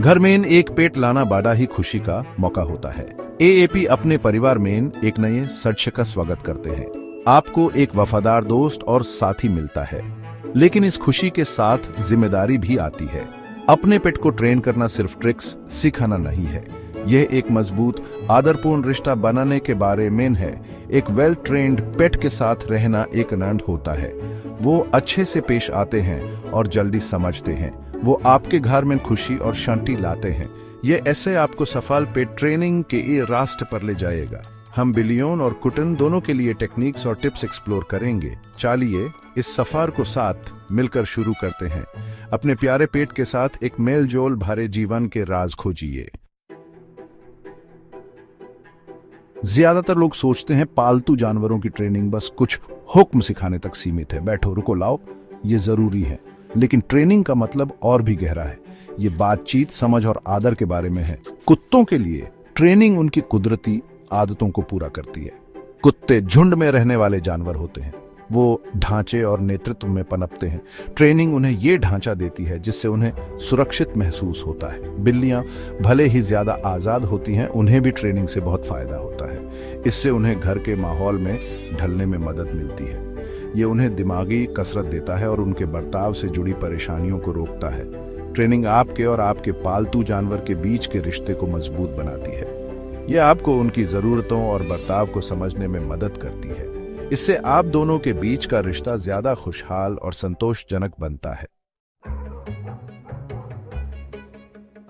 घर में एक पेट लाना बड़ा ही खुशी का मौका होता है। एएपी अपने परिवार में एक नए सदस्य का स्वागत करते हैं। आपको एक वफादार दोस्त और साथी मिलता है, लेकिन इस खुशी के साथ जिम्मेदारी भी आती है। अपने पेट को ट्रेन करना सिर्फ ट्रिक्स सिखाना नहीं है, यह एक मजबूत आदरपूर्ण रिश्ता बनाने के बारे में है। एक वेल ट्रेन्ड पेट के साथ रहना एक आनंद होता है। वो अच्छे से पेश आते हैं और जल्दी समझते हैं। वो आपके घर में खुशी और शांति लाते हैं। ये ऐसे आपको सफल पेट ट्रेनिंग के रास्ते पर ले जाएगा। हम बिलियन और कुटन दोनों के लिए टेक्निक्स और टिप्स एक्सप्लोर करेंगे। चलिए इस सफर को साथ मिलकर शुरू करते हैं। अपने प्यारे पेट के साथ एक मेल जोल भरे जीवन के राज खोजिए। ज्यादातर लोग सोचते हैं पालतू जानवरों की ट्रेनिंग बस कुछ हुक्म सिखाने तक सीमित है। बैठो, रुको, लाओ, ये जरूरी है, लेकिन ट्रेनिंग का मतलब और भी गहरा है। ये बातचीत, समझ और आदर के बारे में है। कुत्तों के लिए ट्रेनिंग उनकी कुदरती आदतों को पूरा करती है। कुत्ते झुंड में रहने वाले जानवर होते हैं। वो ढांचे और नेतृत्व में पनपते हैं। ट्रेनिंग उन्हें ये ढांचा देती है जिससे उन्हें सुरक्षित महसूस होता है। बिल्लियां भले ही ज्यादा आजाद होती हैं, उन्हें भी ट्रेनिंग से बहुत फायदा होता है। इससे उन्हें घर के माहौल में ढलने में मदद मिलती है। ये उन्हें दिमागी कसरत देता है और उनके बर्ताव से जुड़ी परेशानियों को रोकता है। ट्रेनिंग आपके और आपके पालतू जानवर के बीच के रिश्ते को मजबूत बनाती है। यह आपको उनकी जरूरतों और बर्ताव को समझने में मदद करती है। इससे आप दोनों के बीच का रिश्ता ज्यादा खुशहाल और संतोषजनक बनता है।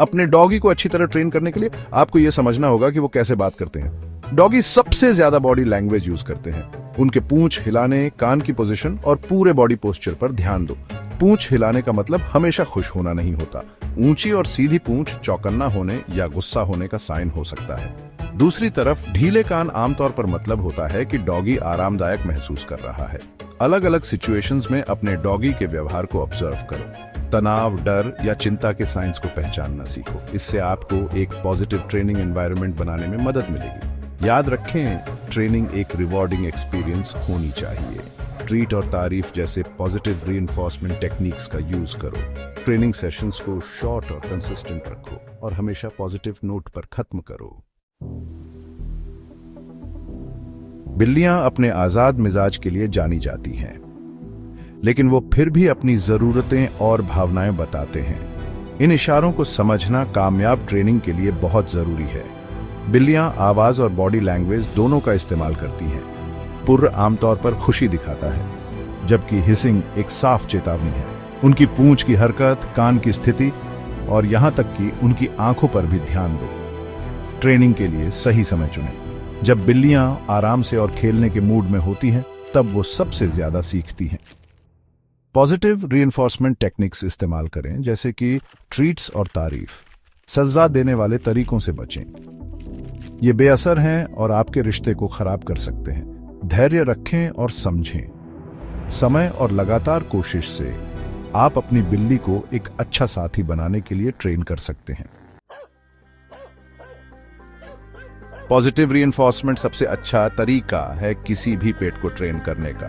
अपने डॉगी को अच्छी तरह ट्रेन करने के लिए आपको यह समझना होगा कि वो कैसे बात करते हैं। डॉगी सबसे ज्यादा बॉडी लैंग्वेज यूज करते हैं। उनके पूंछ हिलाने, कान की पोजीशन और पूरे बॉडी पोस्चर पर ध्यान दो। पूंछ हिलाने का मतलब हमेशा खुश होना नहीं होता। ऊंची और सीधी पूंछ चौकन्ना होने या गुस्सा होने का साइन हो सकता है। दूसरी तरफ ढीले कान आमतौर पर मतलब होता है कि डॉगी आरामदायक महसूस कर रहा है। अलग अलग सिचुएशंस में अपने डॉगी के व्यवहार को ऑब्जर्व करो। तनाव, डर या चिंता के साइंस को पहचानना सीखो। इससे आपको एक पॉजिटिव ट्रेनिंग एनवायरनमेंट बनाने में मदद मिलेगी। याद रखें, ट्रेनिंग एक रिवॉर्डिंग एक्सपीरियंस होनी चाहिए। ट्रीट और तारीफ जैसे पॉजिटिव रीइंफोर्समेंट टेक्निक्स का यूज करो। ट्रेनिंग सेशंस को शॉर्ट और कंसिस्टेंट रखो और हमेशा पॉजिटिव नोट पर खत्म करो। बिल्लियां अपने आजाद मिजाज के लिए जानी जाती हैं, लेकिन वो फिर भी अपनी जरूरतें और भावनाएं बताते हैं। इन इशारों को समझना कामयाब ट्रेनिंग के लिए बहुत जरूरी है। बिल्लियां आवाज और बॉडी लैंग्वेज दोनों का इस्तेमाल करती हैं। पुर्र आमतौर पर खुशी दिखाता है, जबकि हिसिंग एक साफ चेतावनी है। उनकी पूंछ की हरकत, कान की स्थिति और यहां तक कि उनकी आंखों पर भी ध्यान दो। ट्रेनिंग के लिए सही समय चुनें। जब बिल्लियां आराम से और खेलने के मूड में होती हैं, तब वो सबसे ज्यादा सीखती हैं। पॉजिटिव रीइंफोर्समेंट टेक्निक्स इस्तेमाल करें, जैसे कि ट्रीट्स और तारीफ। सजा देने वाले तरीकों से बचें। ये बेअसर हैं और आपके रिश्ते को खराब कर सकते हैं। धैर्य रखें और समझें। समय और लगातार कोशिश से आप अपनी बिल्ली को एक अच्छा साथी बनाने के लिए ट्रेन कर सकते हैं। पॉजिटिव रीइंफोर्समेंट सबसे अच्छा तरीका है किसी भी पेट को ट्रेन करने का।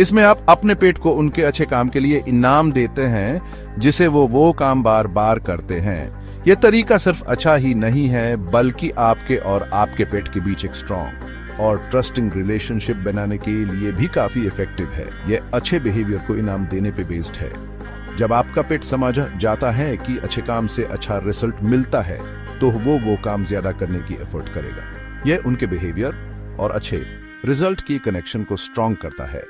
इसमें आप अपने पेट को उनके अच्छे काम के लिए इनाम देते हैं, जिसे वो काम बार बार करते हैं। यह तरीका सिर्फ अच्छा ही नहीं है, बल्कि आपके और आपके पेट के बीच एक स्ट्रॉन्ग और ट्रस्टिंग रिलेशनशिप बनाने के लिए भी काफी इफेक्टिव है। यह अच्छे बिहेवियर को इनाम देने पे बेस्ड है। जब आपका पेट समझ जाता है कि अच्छे काम से अच्छा रिजल्ट मिलता है, तो वो काम ज्यादा करने की एफर्ट करेगा। यह उनके बिहेवियर और अच्छे रिजल्ट की कनेक्शन को स्ट्रॉन्ग करता है।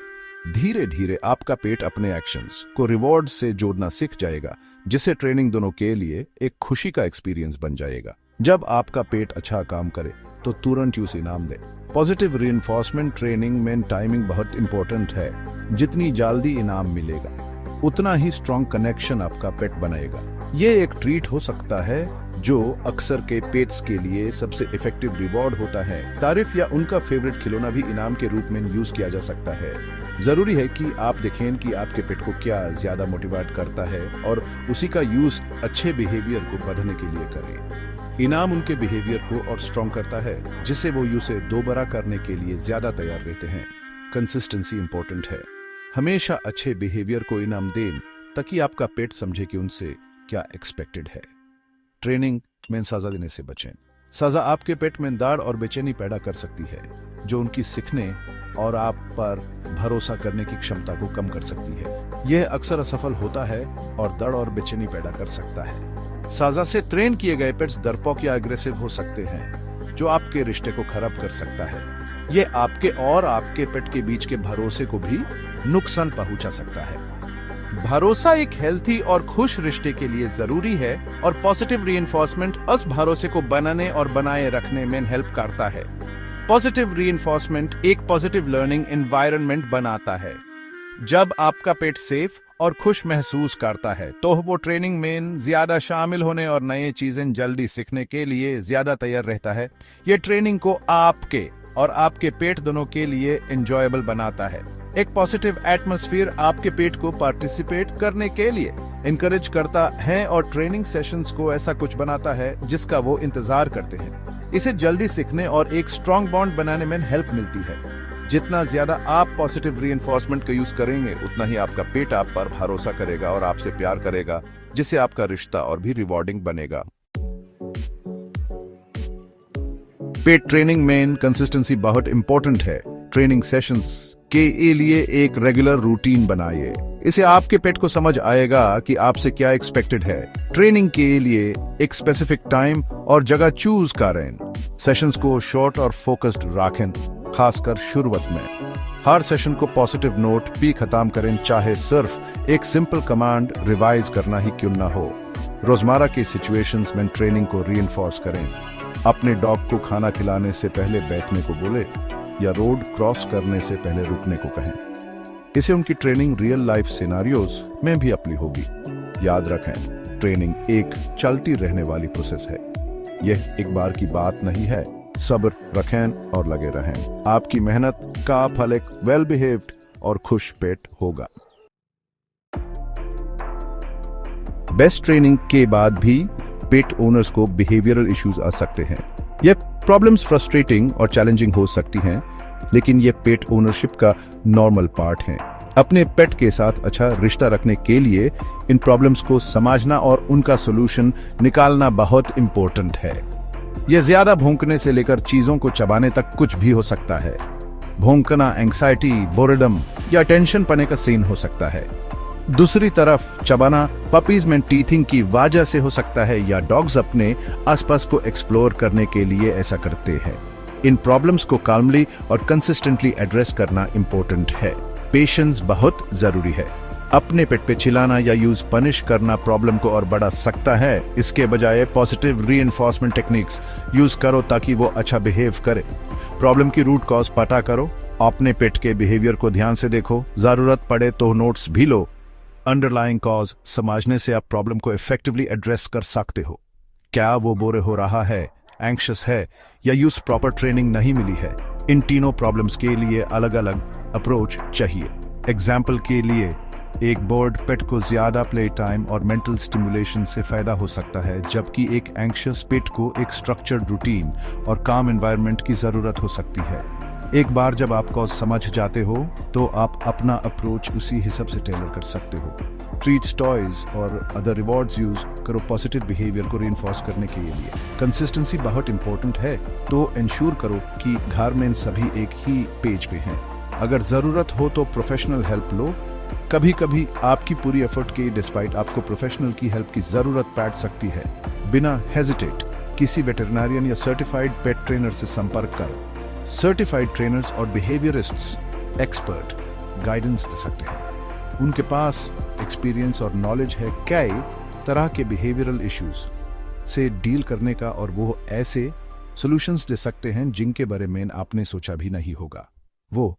धीरे धीरे आपका पेट अपने एक्शंस को रिवॉर्ड से जोड़ना सीख जाएगा, जिससे ट्रेनिंग दोनों के लिए एक खुशी का एक्सपीरियंस बन जाएगा। जब आपका पेट अच्छा काम करे, तो तुरंत उसे इनाम दे। पॉजिटिव रीइंफोर्समेंट ट्रेनिंग में टाइमिंग बहुत इंपॉर्टेंट है। जितनी जल्दी इनाम मिलेगा, उतना ही स्ट्रॉन्ग कनेक्शन आपका पेट बनाएगा। ये एक ट्रीट हो सकता है, जो अक्सर के पेट्स के लिए सबसे इफेक्टिव रिवॉर्ड होता है। तारीफ या उनका फेवरेट खिलौना भी इनाम के रूप में यूज किया जा सकता है। जरूरी है कि आप देखें कि आपके पेट को क्या ज्यादा मोटिवेट करता है और उसी का यूज अच्छे बिहेवियर को बढ़ाने के लिए करें। इनाम उनके बिहेवियर को और स्ट्रॉन्ग करता है, जिससे वो उसे दोबारा करने के लिए ज्यादा तैयार रहते हैं। कंसिस्टेंसी इंपॉर्टेंट है। हमेशा अच्छे बिहेवियर को इनाम दें, ताकि आपका पेट समझे कि उनसे क्या एक्सपेक्टेड है। ट्रेनिंग में सजा देने से बचें। सजा आपके पेट में दाड़ और बेचैनी पैदा कर सकती है, जो उनकी सीखने और आप पर भरोसा करने की क्षमता को कम कर सकती है। यह अक्सर असफल होता है और दर्द और बेचैनी पैदा कर सकता है। सजा से ट्रेन किए गए पेट्स डरपोक या अग्रेसिव हो सकते हैं, जो आपके रिश्ते को खराब कर सकता है। यह आपके और आपके पेट के बीच के भरोसे को भी नुकसान पहुंचा सकता है। भरोसा एक हेल्थी और खुश रिश्ते के लिए जरूरी है और पॉजिटिव रीइंफोर्समेंट उस भरोसे को बनाने और बनाए रखने में हेल्प करता है। पॉजिटिव रीइंफोर्समेंट एक पॉजिटिव लर्निंग एनवायरनमेंट बनाता है। जब आपका पेट सेफ और खुश महसूस करता है तो वो ट्रेनिंग में ज्यादा शामिल होने और नए चीजें जल्दी सीखने के लिए ज्यादा तैयार रहता है। ये ट्रेनिंग को आपके और आपके पेट दोनों के लिए एंजॉयबल बनाता है। एक पॉजिटिव एटमॉस्फेयर आपके पेट को पार्टिसिपेट करने के लिए इनकरेज करता है और ट्रेनिंग सेशंस को ऐसा कुछ बनाता है जिसका वो इंतजार करते हैं। इसे जल्दी सीखने और एक स्ट्रॉन्ग बॉन्ड बनाने में हेल्प मिलती है। जितना ज्यादा आप पॉजिटिव रीइंफोर्समेंट का यूज करेंगे, उतना ही आपका पेट आप पर भरोसा करेगा और आपसे प्यार करेगा, जिससे आपका रिश्ता और भी रिवॉर्डिंग बनेगा। पेट ट्रेनिंग में कंसिस्टेंसी बहुत इंपॉर्टेंट है। ट्रेनिंग सेशंस के लिए एक रेगुलर रूटीन बनाइए। इसे आपके पेट को समझ आएगा कि आपसे क्या एक्सपेक्टेड है। ट्रेनिंग के लिए एक स्पेसिफिक टाइम और जगह चूज करें। सेशंस को शॉर्ट और फोकस्ड रखें, खासकर शुरुआत में। हर सेशन को पॉजिटिव नोट भी खत्म करें, चाहे सिर्फ एक सिंपल कमांड रिवाइज करना ही क्यों ना हो। रोजमर्रा के सिचुएशंस में ट्रेनिंग को रीइंफोर्स करें। अपने डॉग को खाना खिलाने से पहले बैठने को बोले या रोड क्रॉस करने से पहले रुकने को कहें। इसे उनकी ट्रेनिंग रियल लाइफ सिनेरियोज में भी अपनी होगी। याद रखें, ट्रेनिंग एक चलती रहने वाली प्रोसेस है। यह एक बार की बात नहीं है। सब्र रखें और लगे रहें। आपकी मेहनत का फल एक वेल बिहेव्ड और खुश पेट होगा। बेस्ट ट्रेनिंग के बाद भी पेट ओनर्स को बिहेवियरल इश्यूज आ सकते हैं। यह प्रॉब्लम्स फ्रस्ट्रेटिंग और चैलेंजिंग हो सकती हैं, लेकिन यह पेट ओनरशिप का नॉर्मल पार्ट है। अपने पेट के साथ अच्छा रिश्ता रखने के लिए इन प्रॉब्लम्स को समझना और उनका सॉल्यूशन निकालना बहुत इंपॉर्टेंट है। यह ज्यादा भौंकने से लेकर चीजों को चबाने तक कुछ भी हो सकता है। भौंकना एंग्जाइटी, बोरेडम या टेंशन पने का सीन हो सकता है। दूसरी तरफ चबाना पपीज में टीथिंग की वजह से हो सकता है या डॉग्स अपने आसपास को एक्सप्लोर करने के लिए ऐसा करते हैं। इन प्रॉब्लम्स को काल्मली और कंसिस्टेंटली एड्रेस करना इंपॉर्टेंट है। पेशेंस बहुत जरूरी है। अपने पेट पे चिल्लाना या यूज पनिश करना प्रॉब्लम को और बढ़ा सकता है। इसके बजाय पॉजिटिव रीइंफोर्समेंट टेक्निक्स यूज करो ताकि वो अच्छा बिहेव करे। प्रॉब्लम की रूट कॉज पता करो। अपने पेट के बिहेवियर को ध्यान से देखो। जरूरत पड़े तो नोट्स भी लो। अंडरलाइंग कॉज समझने से आप प्रॉब्लम को इफेक्टिवली एड्रेस कर सकते हो। क्या वो बोरे हो रहा है, एंग्शियस है या यूज प्रॉपर ट्रेनिंग नहीं मिली है। इन तीनों प्रॉब्लम्स के लिए अलग अलग अप्रोच चाहिए। एग्जाम्पल के लिए, एक बोर्ड पेट को ज्यादा प्ले टाइम और मेंटल स्टिमुलेशन से फायदा हो सकता है, जबकि एक एंग्शियस पेट को एक स्ट्रक्चर्ड रूटीन और काम एनवायरनमेंट की जरूरत हो सकती है। एक बार जब आप कॉज समझ जाते हो तो आप अपना अप्रोच उसी हिसाब से टेलर कर सकते हो। ट्रीट्स, टॉयज और अदर रिवॉर्ड्स यूज करो पॉजिटिव बिहेवियर को रीइंफोर्स करने के लिए। कंसिस्टेंसी बहुत इंपॉर्टेंट है, तो इंश्योर करो कि घर में सभी एक ही पेज पे हैं। अगर जरूरत हो तो प्रोफेशनल हेल्प लो। कभी कभी आपकी पूरी एफर्ट के डिस्पाइट आपको प्रोफेशनल की हेल्प की जरूरत पड़ सकती है। बिना हेजिटेट किसी वेटरनरियन या सर्टिफाइड पेट ट्रेनर से संपर्क करो। सर्टिफाइड ट्रेनर्स और बिहेवियरिस्ट्स एक्सपर्ट गाइडेंस दे सकते हैं। उनके पास एक्सपीरियंस और नॉलेज है कई तरह के बिहेवियरल इश्यूज से डील करने का, और वो ऐसे सॉल्यूशंस दे सकते हैं जिनके बारे में आपने सोचा भी नहीं होगा। वो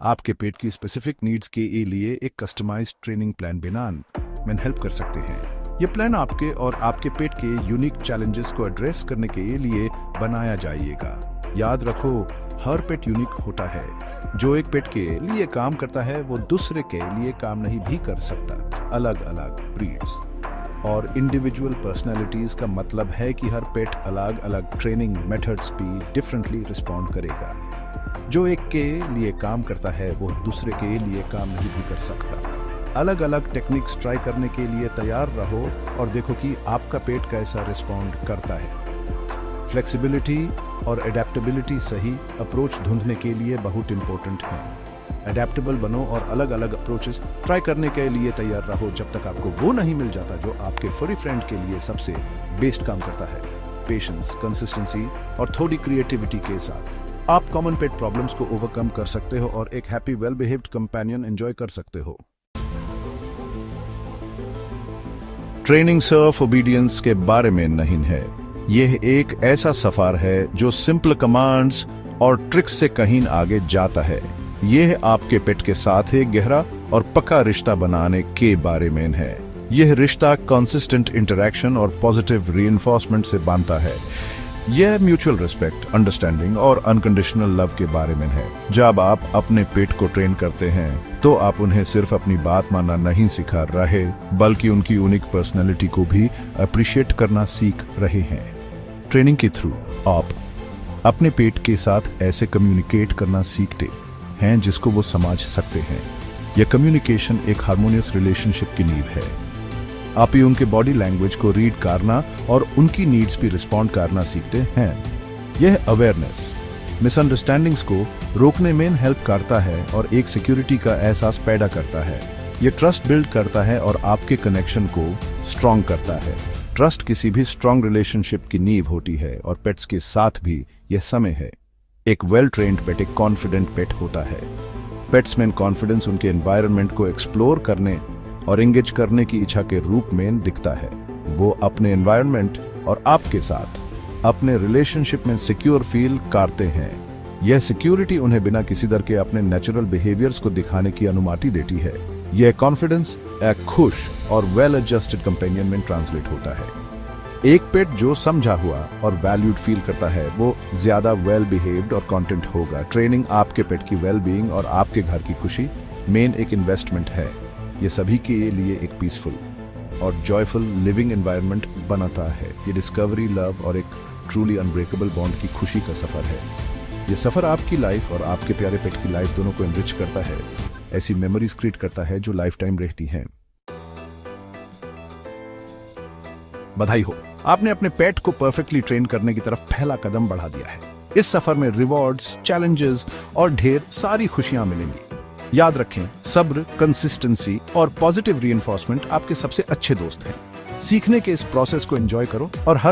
आपके पेट की स्पेसिफिक नीड्स के लिए एक कस्टमाइज्ड ट्रेनिंग प्लान बनाने में हेल्प कर सकते हैं। यह प्लान आपके और आपके पेट के यूनिक चैलेंजेस को एड्रेस करने के लिए बनाया जाएगा। याद रखो, हर पेट यूनिक होता है। जो एक पेट के लिए काम करता है वो दूसरे के लिए काम नहीं भी कर सकता। अलग अलग ब्रीड्स और इंडिविजुअल पर्सनालिटीज का मतलब है कि हर पेट अलग अलग ट्रेनिंग मेथड्स भी डिफरेंटली रिस्पॉन्ड करेगा। जो एक के लिए काम करता है वो दूसरे के लिए काम नहीं भी कर सकता। अलग अलग टेक्निक्स ट्राई करने के लिए तैयार रहो और देखो कि आपका पेट कैसा रिस्पॉन्ड करता है। फ्लेक्सिबिलिटी और एडेप्टेबिलिटी सही अप्रोच ढूंढने के लिए बहुत इंपॉर्टेंट है। एडेप्टेबल बनो और अलग अलग अप्रोचेस ट्राई करने के लिए तैयार रहो जब तक आपको वो नहीं मिल जाता जो आपके फुरी फ्रेंड के लिए सबसे बेस्ट काम करता है। पेशेंस, कंसिस्टेंसी और थोड़ी क्रिएटिविटी के साथ आप कॉमन पेट प्रॉब्लम्स को ओवरकम कर सकते हो और एक happy well behaved companion enjoy कर सकते हो। ट्रेनिंग सिर्फ ओबीडियंस के बारे में नहीं है, यह एक ऐसा सफर है जो सिंपल कमांड्स और ट्रिक्स से कहीं आगे जाता है। यह आपके पेट के साथ एक गहरा और पक्का रिश्ता बनाने के बारे में है। यह रिश्ता कंसिस्टेंट इंटरैक्शन और पॉजिटिव रीइंफोर्समेंट से बनता है। यह म्यूचुअल रिस्पेक्ट, अंडरस्टैंडिंग और अनकंडीशनल लव के बारे में है। जब आप अपने पेट को ट्रेन करते हैं तो आप उन्हें सिर्फ अपनी बात मानना नहीं सिखा रहे, बल्कि उनकी यूनिक पर्सनैलिटी को भी अप्रिशिएट करना सीख रहे हैं। ट्रेनिंग के थ्रू आप अपने पेट के साथ ऐसे कम्युनिकेट करना सीखते हैं जिसको वो समझ सकते हैं। यह कम्युनिकेशन एक हार्मोनियस रिलेशनशिप की नींव है। आप ही उनके बॉडी लैंग्वेज को रीड करना और उनकी नीड्स भी रिस्पॉन्ड करना सीखते हैं। यह अवेयरनेस मिसअंडरस्टैंडिंग्स को रोकने में हेल्प करता है और एक सिक्योरिटी का एहसास पैदा करता है। यह ट्रस्ट बिल्ड करता है और आपके कनेक्शन को स्ट्रॉन्ग करता है। ट्रस्ट किसी भी स्ट्रॉन्ग रिलेशनशिप की नींव होती है और पेट्स के साथ भी यह समय है। एक वेल ट्रेन्ड पेट एक कॉन्फिडेंट पेट होता है। पेट्स में कॉन्फिडेंस उनके एनवायरनमेंट को एक्सप्लोर करने और एंगेज करने की इच्छा के रूप में दिखता है। वो अपने एनवायरनमेंट और आपके साथ अपने रिलेशनशिप में सिक्योर फील करते हैं। यह सिक्योरिटी उन्हें बिना किसी डर के अपने नेचुरल बिहेवियर्स को दिखाने की अनुमति देती है। यह कॉन्फिडेंस एक खुश और वेल एडजस्टेड कंपेनियन में ट्रांसलेट होता है। एक पेट जो समझा हुआ और वैल्यूड फील करता है वो ज्यादा वेल बिहेव्ड और कॉन्टेंट होगा। ट्रेनिंग आपके पेट की वेल बीइंग और आपके घर की खुशी मेन एक इन्वेस्टमेंट है। ये सभी के लिए एक पीसफुल और जॉयफुल लिविंग एनवायरनमेंट बनाता है। ये डिस्कवरी, लव और एक ट्रूली अनब्रेकेबल बॉन्ड की खुशी का सफर है। ये सफर आपकी लाइफ और आपके प्यारे पेट की लाइफ दोनों को एनरिच करता है, ऐसी मेमोरीज क्रिएट करता है जो लाइफ टाइम रहती हैं। बधाई हो, आपने अपने पेट को परफेक्टली ट्रेन करने की तरफ पहला कदम बढ़ा दिया है। इस सफर में रिवॉर्ड्स, चैलेंजेस और ढेर सारी खुशियां मिलेंगी। याद रखें, सब्र, कंसिस्टेंसी और पॉजिटिव रीइंफोर्समेंट आपके सबसे अच्छे दोस्त हैं। सीखने के इस प्रोसेस को एंजॉय करो और हर